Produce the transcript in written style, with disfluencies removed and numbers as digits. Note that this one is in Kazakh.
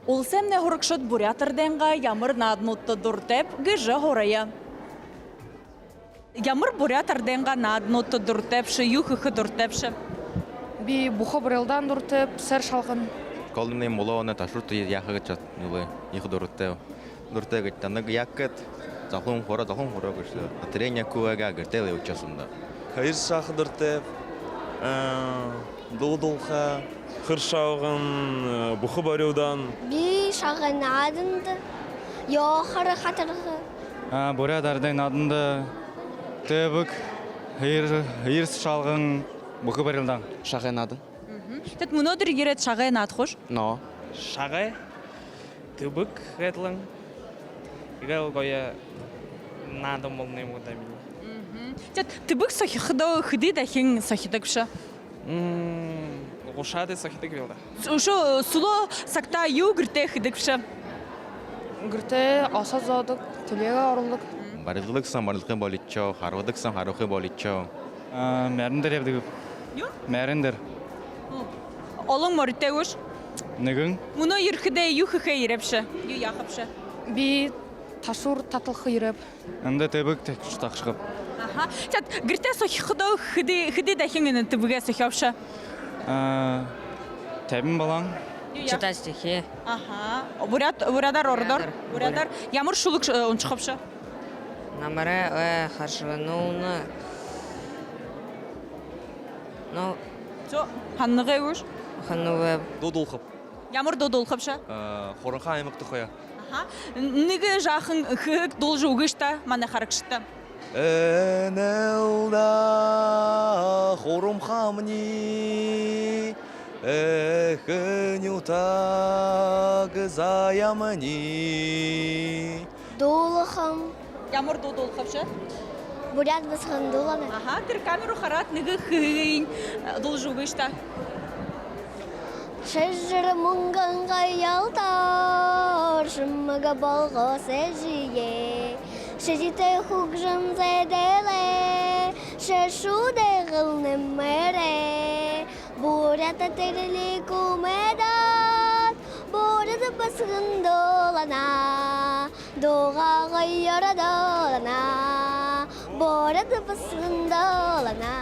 Улсемне хорокшот бурятырденга ямар нааднутты дуртеп гыжа хорая. Ямар бурятырденга нааднутты дуртепши юхыхы дуртепши. Би буха брелдан дуртеп сер шалгын. Колумне молоне ташурт яхагачат нилы их дуртев. Дуртегит таныг яккет захун хора гэж тренинг куага гэртэл учасында. Хайр шахдыртеп дулдулха хыршауган бухы барудан Би шагын адынды яхары хатыргы. Бурятардың адында төбік хайр шалгын бухы барылдан шагын ады. Тет мунодыр ерет шагай наадхуш. Но. Шагай тыбык гэтлэн игэл гоя надам болны мудами. Тет тыбык сохихдо хыды дахин сохидагша. Гушады сахидаг билда. Ошо суло сакта ю гырте хыдагша. Гүрте аса задык, төлеге орылдык. Барылдыксан барылдыкын боличчо, харвадыксан харухы боличчо. Мәріндер евдігіп. Ю? Мәріндер. Олың моритегуш. Нэгін? Муно юрхыде юхыхы ерепши. Ю яхапши. Би ташур татылхы иреп. Әнді төбік тек жұтақ шығып. Аха. Тет гырте сохихдо хыды дахин тыбыга сохиапши. Тәбін балаң? Читать стихи. Аха. Бурядар ордор. Бурядар. Ямар шулык унчхапши. Намаре харшвануна. Ну, Жо ханныгыгуш. хануве дулдулхып Ямар додолхапши. хоронха аймакты коя. Аха. Ниге жахын хык должу угышта мана харакшта. Энелда хоромхамни эхнюта гзаямни. Дулхам Ямар додолхапши. бурят басхан дуланы. Аха, тэр камеру хараад нэг хин должу угышта. Шэжэр мунган гаялтар шыммага болго сэжие. Шэжите хугжан зэдэлэ шэшуде гылны мэрэ. Бурята тэрли кумэдат бурята басхан дулана. Дуга гайяра долана. Бурята басхан долана.